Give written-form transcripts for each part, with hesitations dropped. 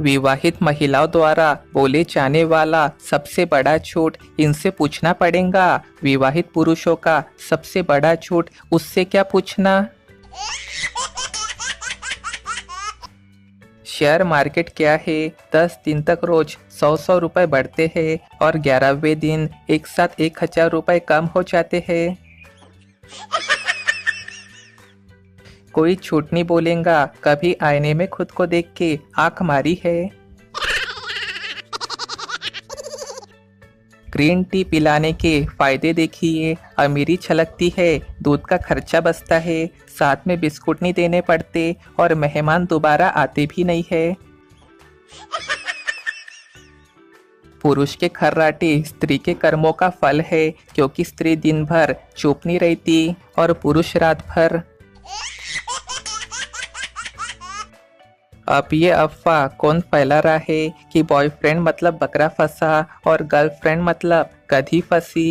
विवाहित महिलाओं द्वारा बोले जाने वाला सबसे बड़ा झूठ इनसे पूछना पड़ेगा। विवाहित पुरुषों का सबसे बड़ा झूठ उससे क्या पूछना। शेयर मार्केट क्या है? 10 दिन तक रोज 100 रुपए बढ़ते हैं और 11वें दिन एक साथ 1000 रुपए कम हो जाते हैं। कोई झूठ नहीं बोलेगा कभी आईने में खुद को देख के आंख मारी है। ग्रीन टी पिलाने के फायदे देखिए। अमीरी छलकती है, दूध का खर्चा बचता है, साथ में बिस्कुट नहीं देने पड़ते और मेहमान दोबारा आते भी नहीं है। पुरुष के खर्राटे स्त्री के कर्मों का फल है, क्योंकि स्त्री दिन भर चुप नहीं रहती और पुरुष रात भर। अब ये अफवाह कौन फैला रहा है कि बॉयफ्रेंड मतलब बकरा फंसा और गर्लफ्रेंड मतलब गधी फंसी।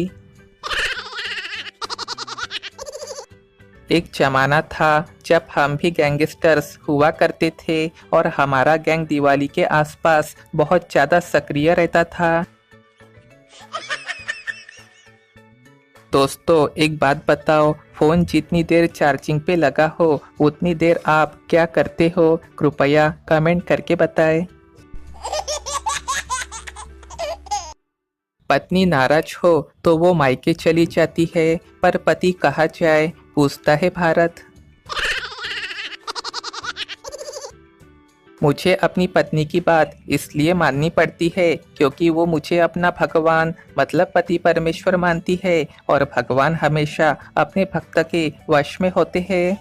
एक जमाना था जब हम भी गैंगस्टर्स हुआ करते थे और हमारा गैंग दिवाली के आसपास बहुत ज्यादा सक्रिय रहता था। दोस्तों एक बात बताओ, फोन जितनी देर चार्जिंग पे लगा हो उतनी देर आप क्या करते हो? कृपया कमेंट करके बताएं। पत्नी नाराज हो तो वो मायके चली जाती है, पर पति कहाँ जाए पूछता है भारत। मुझे अपनी पत्नी की बात इसलिए माननी पड़ती है क्योंकि वो मुझे अपना भगवान मतलब पति परमेश्वर मानती है और भगवान हमेशा अपने भक्त के वश में होते हैं।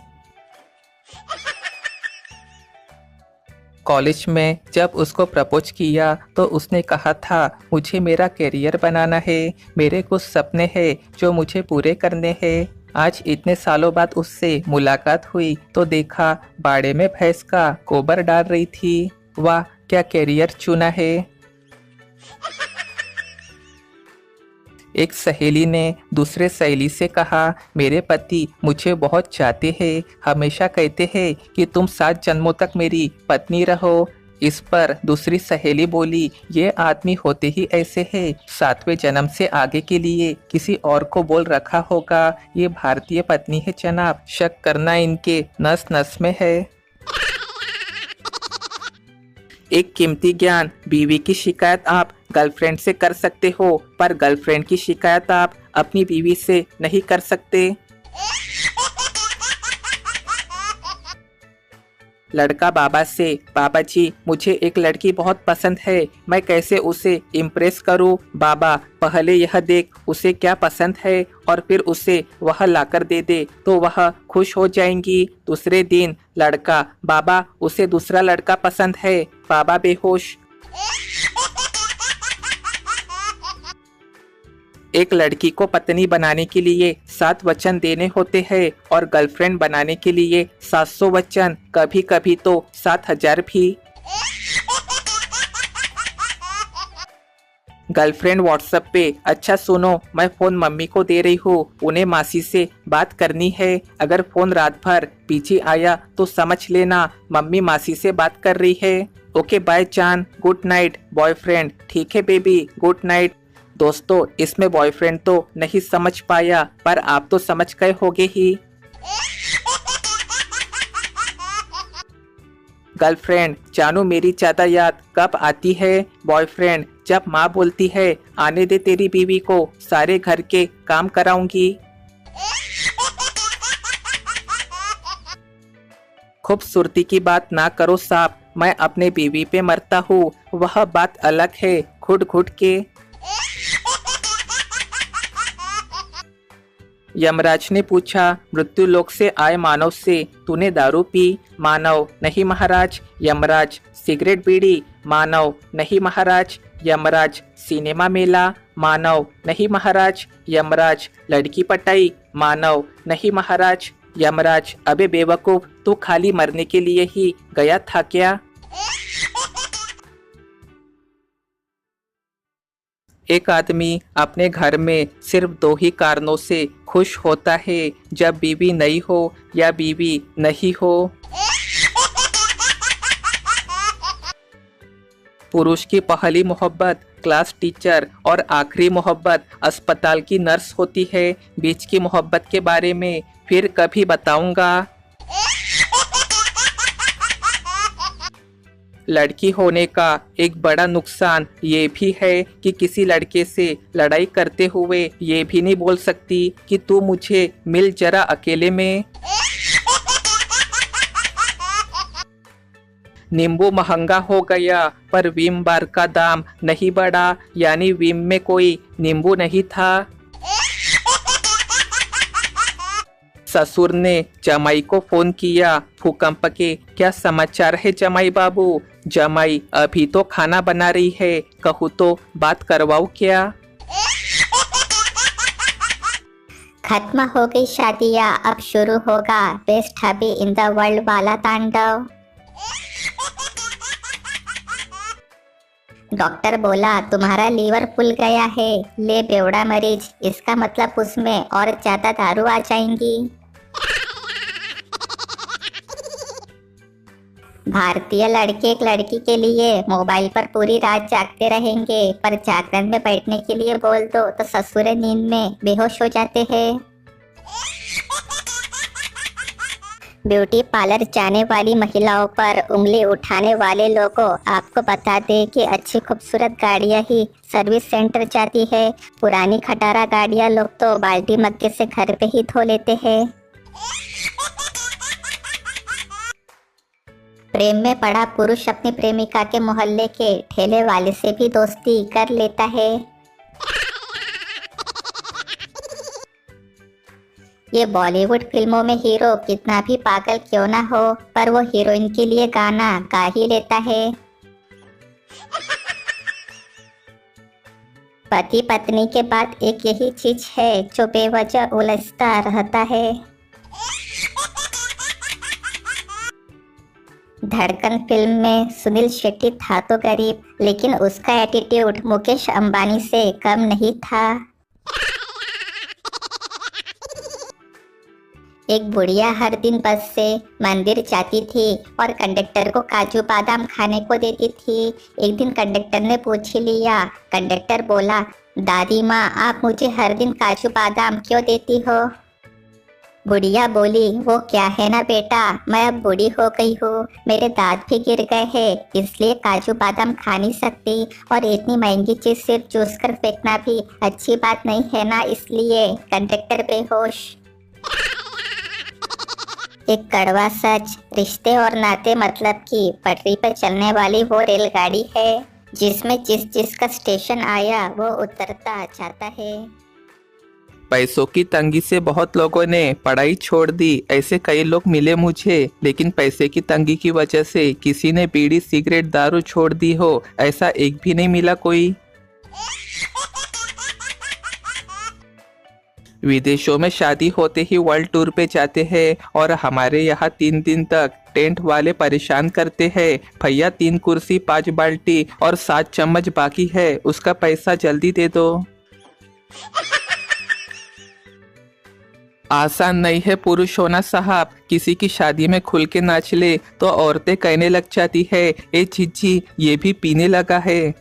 कॉलेज में जब उसको प्रपोज किया तो उसने कहा था मुझे मेरा करियर बनाना है, मेरे कुछ सपने हैं जो मुझे पूरे करने हैं। आज इतने सालों बाद उससे मुलाकात हुई तो देखा बाड़े में भैंस का गोबर डाल रही थी। वाह क्या करियर चुना है। एक सहेली ने दूसरे सहेली से कहा मेरे पति मुझे बहुत चाहते हैं, हमेशा कहते हैं कि तुम 7 जन्मों तक मेरी पत्नी रहो। इस पर दूसरी सहेली बोली ये आदमी होते ही ऐसे है, 7वें जन्म से आगे के लिए किसी और को बोल रखा होगा। ये भारतीय पत्नी है जनाब, शक करना इनके नस नस में है। एक कीमती ज्ञान, बीवी की शिकायत आप गर्लफ्रेंड से कर सकते हो पर गर्लफ्रेंड की शिकायत आप अपनी बीवी से नहीं कर सकते। लड़का बाबा से बाबा जी मुझे एक लड़की बहुत पसंद है, मैं कैसे उसे इम्प्रेस करूं? बाबा पहले यह देख उसे क्या पसंद है और फिर उसे वह लाकर दे दे तो वह खुश हो जाएंगी। दूसरे दिन लड़का बाबा उसे दूसरा लड़का पसंद है, बाबा बेहोश। एक लड़की को पत्नी बनाने के लिए 7 वचन देने होते हैं और गर्लफ्रेंड बनाने के लिए 700 वचन, कभी कभी तो 7000 भी। गर्लफ्रेंड व्हाट्सएप पे अच्छा सुनो मैं फोन मम्मी को दे रही हूँ, उन्हें मासी से बात करनी है। अगर फोन रात भर पीछे आया तो समझ लेना मम्मी मासी से बात कर रही है। ओके बाय जान, गुड नाइट बॉयफ्रेंड। ठीक है बेबी, गुड नाइट। दोस्तों इसमें बॉयफ्रेंड तो नहीं समझ पाया पर आप तो समझ गए होंगे ही। गर्लफ्रेंड जानू मेरी ज्यादा याद कब आती है? बॉयफ्रेंड जब माँ बोलती है आने दे तेरी बीवी को, सारे घर के काम कराऊंगी। खूबसूरती की बात ना करो साहब, मैं अपने बीवी पे मरता हूँ, वह बात अलग है घुट घुट के। यमराज ने पूछा मृत्यु लोक से आए मानव से तूने दारू पी? मानव नहीं महाराज। यमराज सिगरेट बीड़ी? मानव नहीं महाराज। यमराज सिनेमा मेला? मानव नहीं महाराज। यमराज लड़की पटाई? मानव नहीं महाराज। यमराज अबे बेवकूफ, तू खाली मरने के लिए ही गया था क्या? एक आदमी अपने घर में सिर्फ 2 ही कारणों से खुश होता है, जब बीवी नई हो या बीवी नहीं हो। पुरुष की पहली मोहब्बत क्लास टीचर और आखिरी मोहब्बत अस्पताल की नर्स होती है। बीच की मोहब्बत के बारे में फिर कभी बताऊंगा। लड़की होने का एक बड़ा नुकसान ये भी है कि किसी लड़के से लड़ाई करते हुए ये भी नहीं बोल सकती कि तू मुझे मिल जरा अकेले में। नींबू महंगा हो गया पर विम बार का दाम नहीं बढ़ा, यानी विम में कोई नींबू नहीं था। ससुर ने जमाई को फोन किया, भूकंप के क्या समाचार है जमाई बाबू? जमाई अभी तो खाना बना रही है, कहूँ तो बात करवाऊँ क्या? खत्म हो गई शादियाँ, अब शुरू होगा best hubby in the world वाला तांडव। डॉक्टर बोला तुम्हारा लीवर फूल गया है, ले बेवड़ा मरीज, इसका मतलब उसमें और ज्यादा दारू आ जाएंगी। भारतीय लड़के एक लड़की के लिए मोबाइल पर पूरी रात जागते रहेंगे, पर जागरण में बैठने के लिए बोल दो तो ससुर नींद में बेहोश हो जाते हैं। ब्यूटी पार्लर जाने वाली महिलाओं पर उंगली उठाने वाले लोगों, आपको बता दें कि अच्छी खूबसूरत गाड़ियां ही सर्विस सेंटर जाती है। पुरानी खटारा गाड़ियां लोग तो बाल्टी मग्गे से घर पे ही धो लेते हैं। प्रेम में पड़ा पुरुष अपनी प्रेमिका के मोहल्ले के ठेले वाले से भी दोस्ती कर लेता है। ये बॉलीवुड फिल्मों में हीरो कितना भी पागल क्यों ना हो, पर वो हीरोइन के लिए गाना गा ही लेता है। पति पत्नी के बाद एक यही चीज है जो बेवजह उलझता रहता है। धड़कन फिल्म में सुनील शेट्टी था तो गरीब, लेकिन उसका एटीट्यूड मुकेश अंबानी से कम नहीं था। एक बुढ़िया हर दिन बस से मंदिर जाती थी और कंडक्टर को काजू बादाम खाने को देती थी। एक दिन कंडक्टर ने पूछ ही लिया। कंडक्टर बोला, दादी माँ आप मुझे हर दिन काजू बादाम क्यों देती हो? बुढ़िया बोली, वो क्या है ना बेटा, मैं अब बूढ़ी हो गई हूँ, मेरे दांत भी गिर गए हैं, इसलिए काजू बादाम खा नहीं सकती, और इतनी महंगी चीज सिर्फ चूस कर फेंकना भी अच्छी बात नहीं है ना, इसलिए। कंडक्टर बेहोश। एक कड़वा सच, रिश्ते और नाते मतलब की पटरी पर चलने वाली वो रेलगाड़ी है जिसमें जिस जिसका स्टेशन आया वो उतरता जाता है। पैसों की तंगी से बहुत लोगों ने पढ़ाई छोड़ दी। ऐसे कई लोग मिले मुझे, लेकिन पैसे की तंगी की वजह से किसी ने बीड़ी सिगरेट दारू छोड़ दी हो, ऐसा एक भी नहीं मिला कोई। विदेशों में शादी होते ही वर्ल्ड टूर पे जाते हैं और हमारे यहाँ 3 दिन तक टेंट वाले परेशान करते हैं। भैया 3 कुर्सी 5 बाल्टी और 7 चम्मच बाकी है, उसका पैसा जल्दी दे दो। आसान नहीं है पुरुष होना साहब, किसी की शादी में खुल के नाच ले तो औरतें कहने लग जाती है, ए चिज्जी ये भी पीने लगा है।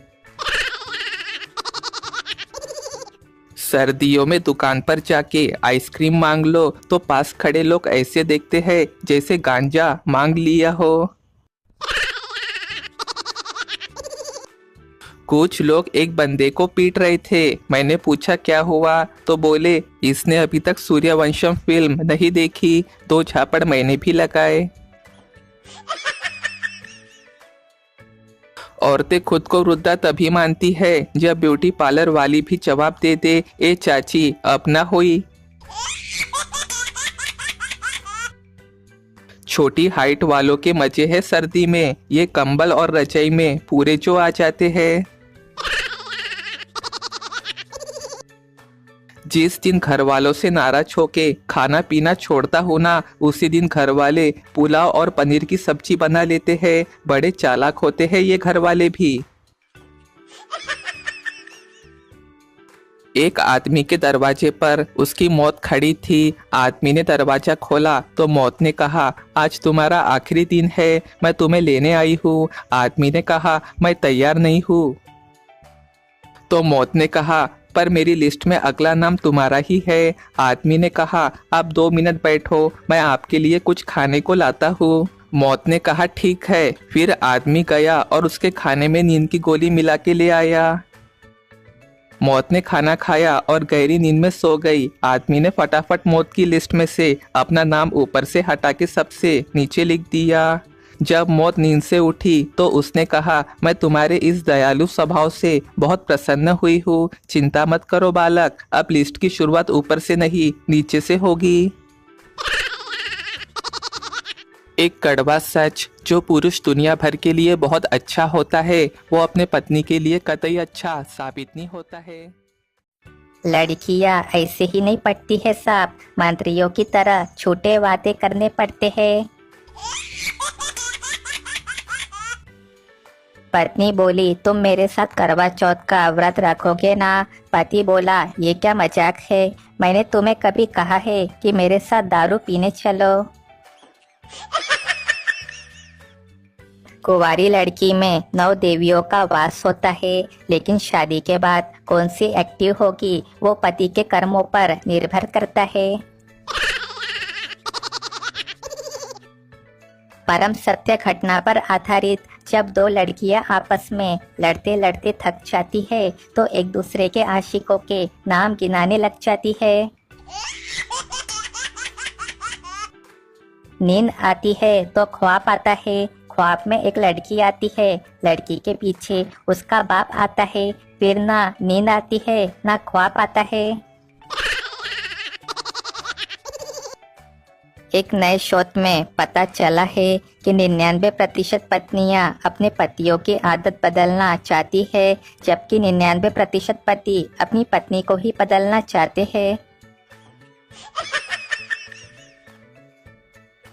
सर्दियों में दुकान पर जाके आइसक्रीम मांग लो तो पास खड़े लोग ऐसे देखते हैं जैसे गांजा मांग लिया हो। कुछ लोग एक बंदे को पीट रहे थे, मैंने पूछा क्या हुआ, तो बोले इसने अभी तक सूर्यवंशम फिल्म नहीं देखी। 2 झापड़ मैंने भी लगाए। औरतें खुद को वृद्धा तभी मानती है जब ब्यूटी पार्लर वाली भी जवाब दे दे, ए चाची अब ना हुई। छोटी हाइट वालों के मजे है सर्दी में, ये कंबल और रजाई में पूरे जो आ जाते हैं। जिस दिन घर वालों से नाराज होके खाना पीना छोड़ता हूँ ना, उसी दिन घर वाले पुलाव और पनीर की सब्जी बना लेते हैं। बड़े चालाक होते हैं ये घर वाले भी। एक आदमी के दरवाजे पर उसकी मौत खड़ी थी। आदमी ने दरवाजा खोला तो मौत ने कहा, आज तुम्हारा आखिरी दिन है, मैं तुम्हें लेने आई हूँ। आदमी ने कहा, मैं तैयार नहीं हूँ। तो मौत ने कहा, पर मेरी लिस्ट में अगला नाम तुम्हारा ही है। आदमी ने कहा, आप 2 मिनट बैठो, मैं आपके लिए कुछ खाने को लाता हूँ। मौत ने कहा, ठीक है। फिर आदमी गया और उसके खाने में नींद की गोली मिला के ले आया। मौत ने खाना खाया और गहरी नींद में सो गई। आदमी ने फटाफट मौत की लिस्ट में से अपना नाम ऊपर से हटा के सबसे नीचे लिख दिया। जब मौत नींद से उठी तो उसने कहा, मैं तुम्हारे इस दयालु स्वभाव से बहुत प्रसन्न हुई हूँ। चिंता मत करो बालक, अब लिस्ट की शुरुआत ऊपर से नहीं नीचे से होगी। एक कड़वा सच, जो पुरुष दुनिया भर के लिए बहुत अच्छा होता है वो अपने पत्नी के लिए कतई अच्छा साबित नहीं होता है। लड़कियां ऐसे ही नहीं पटती है साहब, मंत्रियों की तरह छोटे वादे करने पड़ते हैं। पत्नी बोली, तुम मेरे साथ करवा चौथ का व्रत रखोगे ना? पति बोला, ये क्या मजाक है, मैंने तुम्हें कभी कहा है कि मेरे साथ दारू पीने चलो। कुंवारी लड़की में 9 देवियों का वास होता है, लेकिन शादी के बाद कौन सी एक्टिव होगी वो पति के कर्मों पर निर्भर करता है। परम सत्य घटना पर आधारित, जब 2 लड़कियां आपस में लड़ते लड़ते थक जाती है तो एक दूसरे के आशिकों के नाम गिनाने लग जाती है। नींद आती है तो ख्वाब आता है। ख्वाब में एक लड़की आती है, लड़की के पीछे उसका बाप आता है। फिर ना नींद आती है ना ख्वाब आता है। एक नए शोध में पता चला है कि 99% पत्नियां अपने पतियों की आदत बदलना चाहती है, जबकि 99% पति अपनी पत्नी को ही बदलना चाहते हैं।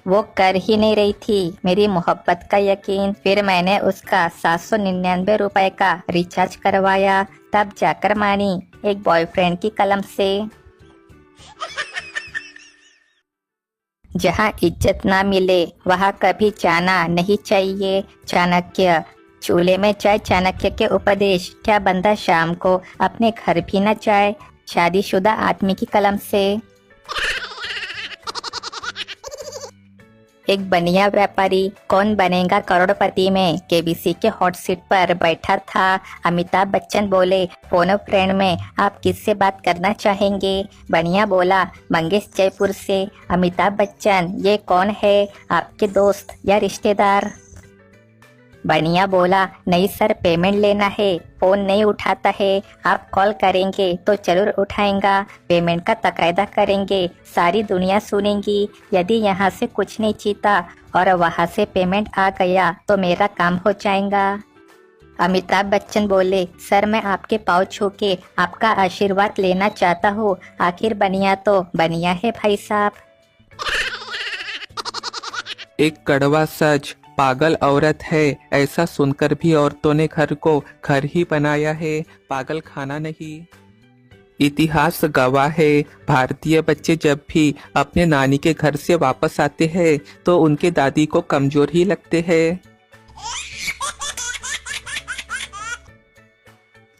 वो कर ही नहीं रही थी मेरी मोहब्बत का यकीन। फिर मैंने उसका 799 रुपए का रिचार्ज करवाया, तब जाकर मानी एक बॉयफ्रेंड की कलम से। जहाँ इज्जत ना मिले वहाँ कभी जाना नहीं चाहिए। चाणक्य। चूल्हे में चाय चाणक्य के उपदेश, क्या बंदा शाम को अपने घर भी न जाए? शादीशुदा आदमी की कलम से। एक बनिया व्यापारी कौन बनेगा करोड़पति में केबीसी के हॉट सीट पर बैठा था। अमिताभ बच्चन बोले, फोन फ्रेंड में आप किससे बात करना चाहेंगे? बनिया बोला, मंगेश जयपुर से। अमिताभ बच्चन, ये कौन है, आपके दोस्त या रिश्तेदार? बनिया बोला, नहीं सर, पेमेंट लेना है, फोन नहीं उठाता है, आप कॉल करेंगे तो जरूर उठाएगा, पेमेंट का तकायदा करेंगे, सारी दुनिया सुनेंगी। यदि यहाँ से कुछ नहीं जीता और वहाँ से पेमेंट आ गया तो मेरा काम हो जाएगा। अमिताभ बच्चन बोले, सर मैं आपके पाँव छू के आपका आशीर्वाद लेना चाहता हूँ, आखिर बनिया तो बनिया है भाई साहब। एक कड़वा सच, पागल औरत है, ऐसा सुनकर भी औरतों ने घर को घर ही बनाया है, पागल खाना नहीं। इतिहास गवाह है, भारतीय बच्चे जब भी अपने नानी के घर से वापस आते हैं तो उनके दादी को कमजोर ही लगते हैं।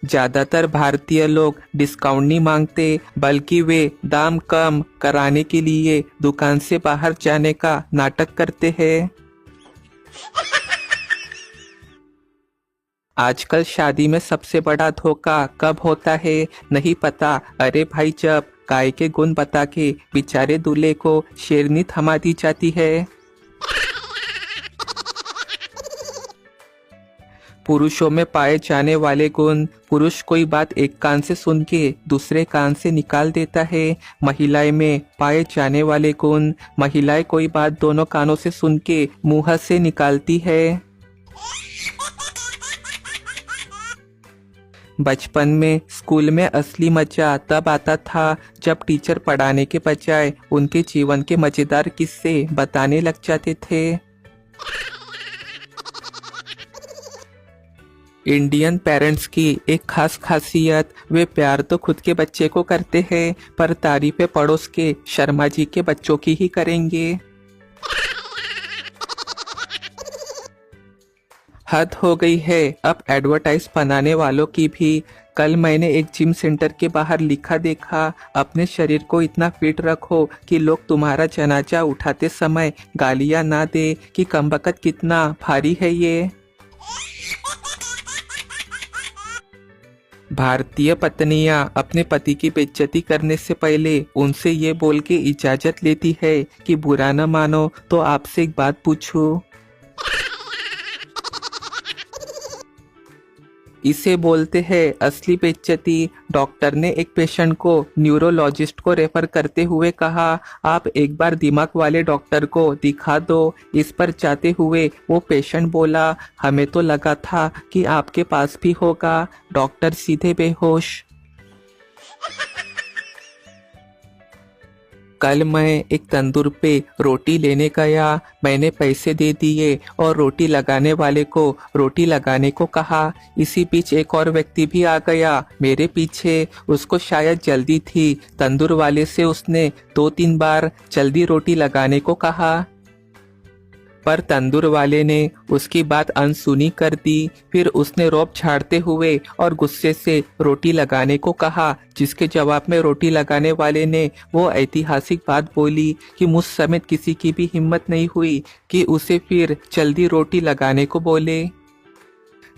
ज्यादातर भारतीय लोग डिस्काउंट नहीं मांगते, बल्कि वे दाम कम कराने के लिए दुकान से बाहर जाने का नाटक करते हैं। आजकल शादी में सबसे बड़ा धोखा कब होता है नहीं पता। अरे भाई, जब गाय के गुण बता के बेचारे दूल्हे को शेरनी थमा दी जाती है। पुरुषों में पाए जाने वाले गुण, पुरुष कोई बात एक कान से सुन के दूसरे कान से निकाल देता है। महिलाएं में पाए जाने वाले गुण, महिलाएं कोई बात दोनों कानों से सुन के मुंह से निकालती है। बचपन में स्कूल में असली मजा तब आता था जब टीचर पढ़ाने के बजाय उनके जीवन के मजेदार किस्से बताने लग जाते थे। इंडियन पेरेंट्स की एक खास खासियत, वे प्यार तो खुद के बच्चे को करते हैं पर तारीफें पड़ोस के शर्मा जी के बच्चों की ही करेंगे। हद हो गई है अब एडवर्टाइज बनाने वालों की भी। कल मैंने एक जिम सेंटर के बाहर लिखा देखा, अपने शरीर को इतना फिट रखो कि लोग तुम्हारा जनाजा उठाते समय गालियां ना दे कि कमबख्त कितना भारी है ये। भारतीय पत्नियां अपने पति की बेइज्जती करने से पहले उनसे ये बोल के इजाजत लेती है कि बुरा न मानो तो आपसे एक बात पूछूं। इसे बोलते हैं असली बेइज्जती। डॉक्टर ने एक पेशेंट को न्यूरोलॉजिस्ट को रेफर करते हुए कहा, आप एक बार दिमाग वाले डॉक्टर को दिखा दो। इस पर जाते हुए वो पेशेंट बोला, हमें तो लगा था कि आपके पास भी होगा। डॉक्टर सीधे बेहोश। कल मैं एक तंदूर पे रोटी लेने गया, मैंने पैसे दे दिए और रोटी लगाने वाले को रोटी लगाने को कहा। इसी बीच एक और व्यक्ति भी आ गया मेरे पीछे, उसको शायद जल्दी थी। तंदूर वाले से उसने 2-3 बार जल्दी रोटी लगाने को कहा, पर तंदूर वाले ने उसकी बात अनसुनी कर दी। फिर उसने रौब झाड़ते हुए और गुस्से से रोटी लगाने को कहा, जिसके जवाब में रोटी लगाने वाले ने वो ऐतिहासिक बात बोली कि मुझ समेत किसी की भी हिम्मत नहीं हुई कि उसे फिर जल्दी रोटी लगाने को बोले।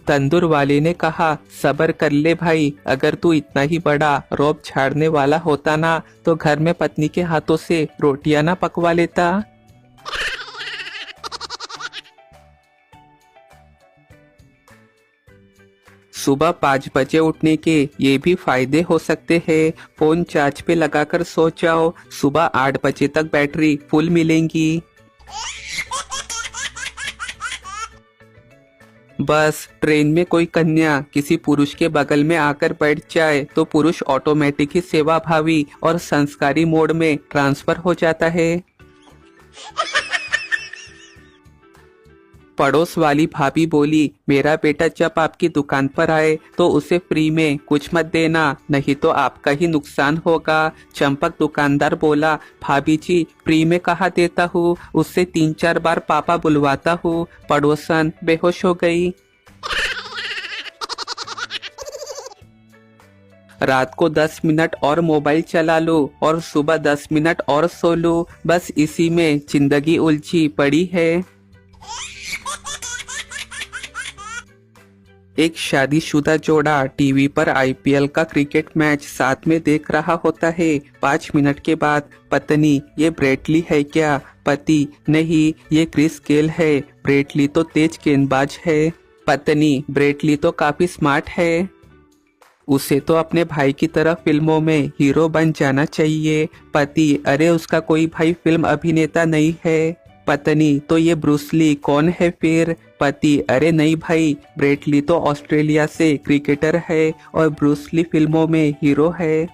तंदूर वाले ने कहा, सब्र कर ले भाई, अगर तू इतना ही बड़ा रौब झाड़ने वाला होता ना तो घर में पत्नी के हाथों से रोटियां ना पकवा लेता। सुबह 5 बजे उठने के ये भी फायदे हो सकते हैं। फोन चार्ज पे लगाकर सो जाओ, सुबह 8 बजे तक बैटरी फुल मिलेंगी। बस ट्रेन में कोई कन्या किसी पुरुष के बगल में आकर बैठ जाए तो पुरुष ऑटोमेटिक ही सेवा भावी और संस्कारी मोड में ट्रांसफर हो जाता है। पड़ोस वाली भाभी बोली, मेरा बेटा जब आपकी दुकान पर आए तो उसे फ्री में कुछ मत देना, नहीं तो आपका ही नुकसान होगा। चंपक दुकानदार बोला, भाभी जी फ्री में कहाँ देता हूँ, उससे 3-4 बार पापा बुलवाता हूँ। पड़ोसन बेहोश हो गई। रात को 10 मिनट और मोबाइल चला लो और सुबह 10 मिनट और सो लो, बस इसी में जिंदगी उलझी पड़ी है। एक शादीशुदा जोड़ा टीवी पर आईपीएल का क्रिकेट मैच साथ में देख रहा होता है। 5 मिनट के बाद पत्नी, ये ब्रेटली है क्या? पति, नहीं ये क्रिस गेल है, ब्रेटली तो तेज गेंदबाज है। पत्नी, ब्रेटली तो काफी स्मार्ट है, उसे तो अपने भाई की तरह फिल्मों में हीरो बन जाना चाहिए। पति, अरे उसका कोई भाई फिल्म अभिनेता नहीं है। पत्नी, तो ये ब्रूस ली कौन है फिर? पति, अरे नहीं भाई, ब्रेट ली तो ऑस्ट्रेलिया से क्रिकेटर है और ब्रूस ली फिल्मों में हीरो है।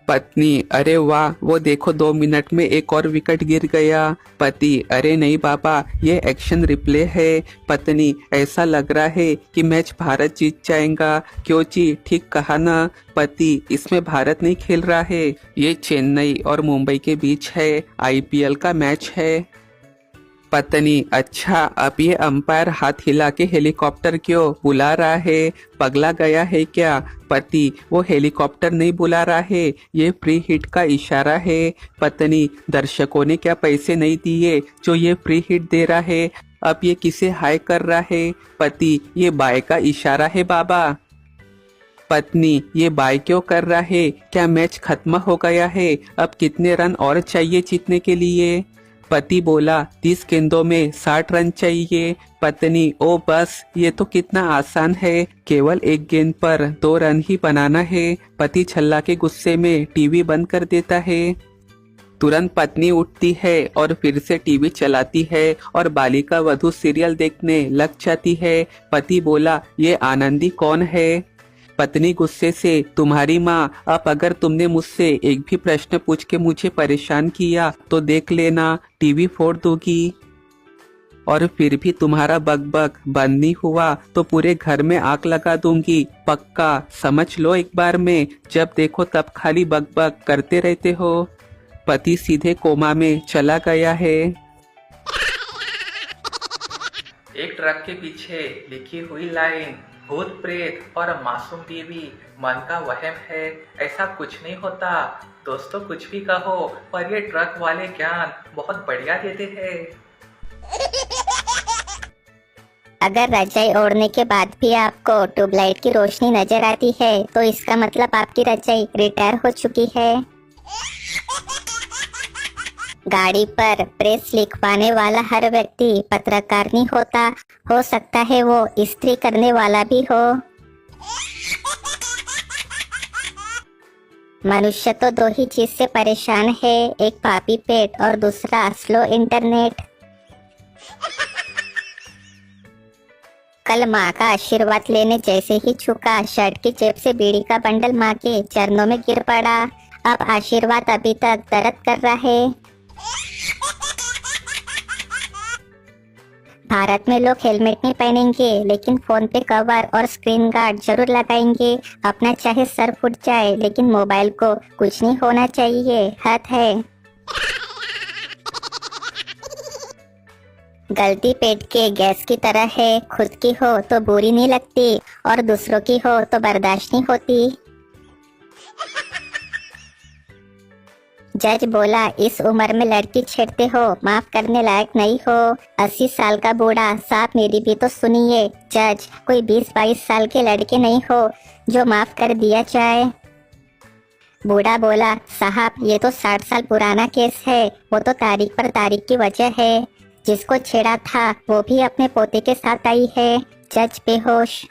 पत्नी, अरे वाह, वो देखो 2 मिनट में एक और विकेट गिर गया। पति, अरे नहीं बाबा, ये एक्शन रिप्ले है। पत्नी, ऐसा लग रहा है कि मैच भारत जीत जाएगा। क्यों जी, ठीक कहा ना। पति, इसमें भारत नहीं खेल रहा है, ये चेन्नई और मुंबई के बीच है, आईपीएल का मैच है। पत्नी, अच्छा, अब ये अंपायर हाथ हिला के हेलीकॉप्टर क्यों बुला रहा है, पगला गया है क्या? पति, वो हेलीकॉप्टर नहीं बुला रहा है, ये फ्री हिट का इशारा है। पत्नी, दर्शकों ने क्या पैसे नहीं दिए जो ये फ्री हिट दे रहा है, अब ये किसे हाय कर रहा है? पति, ये बाय का इशारा है बाबा। पत्नी, ये बाय क्यों कर रहा है? क्या मैच खत्म हो गया है? अब कितने रन और चाहिए जीतने के लिए? पति बोला, 30 गेंदों में 60 रन चाहिए। पत्नी, ओ बस, ये तो कितना आसान है, केवल एक गेंद पर 2 रन ही बनाना है। पति छल्ला के गुस्से में टीवी बंद कर देता है। तुरंत पत्नी उठती है और फिर से टीवी चलाती है और बालिका वधू सीरियल देखने लग जाती है। पति बोला, ये आनंदी कौन है? पत्नी गुस्से से, तुम्हारी माँ। अब अगर तुमने मुझसे एक भी प्रश्न पूछ के मुझे परेशान किया तो देख लेना, टीवी फोड़ दूंगी। और फिर भी तुम्हारा बकबक बंद नहीं हुआ तो पूरे घर में आग लगा दूंगी, पक्का समझ लो एक बार में। जब देखो तब खाली बकबक करते रहते हो। पति सीधे कोमा में चला गया है। एक ट्रक के पीछे लिखी हुई लाइन, भूत प्रेत और मासूम बीवी मन का वहम है, ऐसा कुछ नहीं होता। दोस्तों कुछ भी कहो पर ये ट्रक वाले ज्ञान बहुत बढ़िया देते हैं। अगर रजाई ओढ़ने के बाद भी आपको ट्यूबलाइट की रोशनी नजर आती है तो इसका मतलब आपकी रजाई रिटायर हो चुकी है। गाड़ी पर प्रेस लिखवाने वाला हर व्यक्ति पत्रकार नहीं होता, हो सकता है वो इस्त्री करने वाला भी हो। मनुष्य तो दो ही चीज से परेशान है, एक पापी पेट और दूसरा स्लो इंटरनेट। कल माँ का आशीर्वाद लेने जैसे ही झुका, शर्ट की जेब से बीड़ी का बंडल माँ के चरणों में गिर पड़ा। अब आशीर्वाद अभी तक दर्द कर रहा है। भारत में लोग हेलमेट नहीं पहनेंगे लेकिन फोन पे कवर और स्क्रीन गार्ड जरूर लगाएंगे। अपना चाहे सर फूट जाए लेकिन मोबाइल को कुछ नहीं होना चाहिए, हद है। गलती पेट के गैस की तरह है, खुद की हो तो बुरी नहीं लगती और दूसरों की हो तो बर्दाश्त नहीं होती। जज बोला, इस उम्र में लड़की छेड़ते हो, माफ करने लायक नहीं हो। 80 साल का बूढ़ा, साहब मेरी भी तो सुनिए। जज, कोई 20-22 साल के लड़के नहीं हो जो माफ कर दिया जाए। बूढ़ा बोला, साहब ये तो 60 साल पुराना केस है, वो तो तारीख पर तारीख की वजह है। जिसको छेड़ा था वो भी अपने पोते के साथ आई है। जज बेहोश।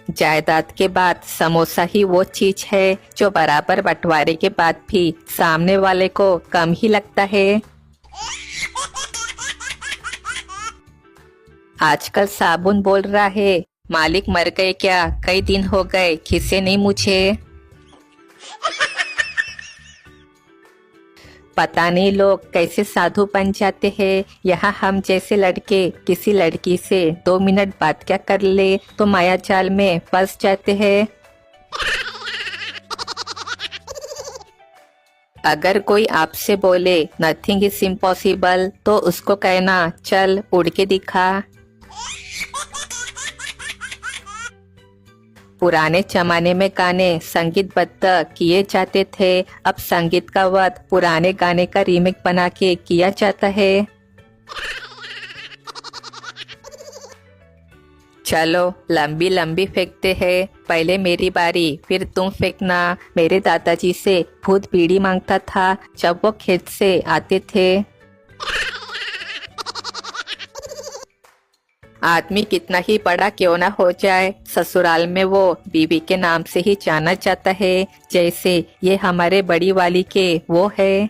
जायदाद के बाद समोसा ही वो चीज है जो बराबर बंटवारे के बाद भी सामने वाले को कम ही लगता है। आजकल साबुन बोल रहा है, मालिक मर गए क्या, कई दिन हो गए खिसे नहीं मुझे। पता नहीं लोग कैसे साधु बन जाते हैं। यहाँ हम जैसे लड़के किसी लड़की से 2 मिनट बात क्या कर ले तो माया जाल में फंस जाते हैं। अगर कोई आपसे बोले नथिंग इज इम्पॉसिबल तो उसको कहना, चल उड़ के दिखा। पुराने जमाने में गाने संगीतबद्ध किए जाते थे, अब संगीत का वध पुराने गाने का रीमेक बना के किया जाता है। चलो लंबी लंबी फेंकते हैं, पहले मेरी बारी फिर तुम फेंकना। मेरे दादाजी से भूत बीड़ी मांगता था जब वो खेत से आते थे। आदमी कितना ही बड़ा क्यों ना हो जाए, ससुराल में वो बीवी के नाम से ही जाना जाता है, जैसे ये हमारे बड़ी वाली के वो है।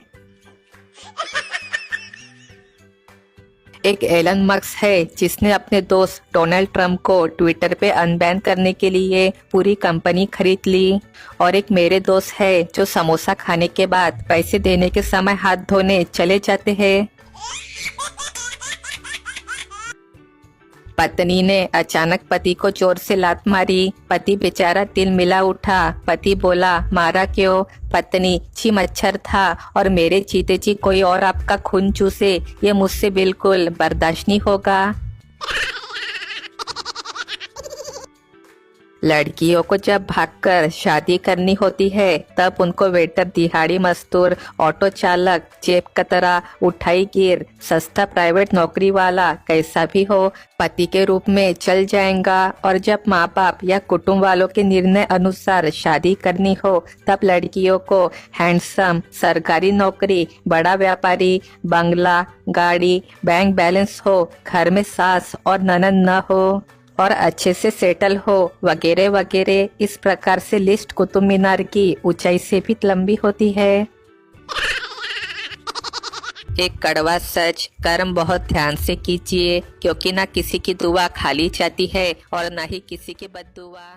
एक एलन मस्क है जिसने अपने दोस्त डोनाल्ड ट्रंप को ट्विटर पे अनबैन करने के लिए पूरी कंपनी खरीद ली। और एक मेरे दोस्त है जो समोसा खाने के बाद पैसे देने के समय हाथ धोने चले जाते हैं। पत्नी ने अचानक पति को जोर से लात मारी, पति बेचारा दिल मिला उठा। पति बोला, मारा क्यों? पत्नी, छी मच्छर था और मेरे जीते जी कोई और आपका खून चूसे, ये मुझसे बिल्कुल बर्दाश्त नहीं होगा। लड़कियों को जब भागकर शादी करनी होती है तब उनको वेटर, दिहाड़ी मजदूर, ऑटो चालक, जेब कतरा, उठाईगीर, सस्ता प्राइवेट नौकरी वाला कैसा भी हो पति के रूप में चल जाएगा। और जब माँ बाप या कुटुंब वालों के निर्णय अनुसार शादी करनी हो तब लड़कियों को हैंडसम, सरकारी नौकरी, बड़ा व्यापारी, बंगला, गाड़ी, बैंक बैलेंस हो, घर में सास और ननद न हो और अच्छे से सेटल हो, वगैरह वगैरह। इस प्रकार से लिस्ट कुतुब मीनार की ऊंचाई से भी लंबी होती है। एक कड़वा सच, कर्म बहुत ध्यान से कीजिए क्योंकि ना किसी की दुआ खाली जाती है और ना ही किसी की बद्दुआ।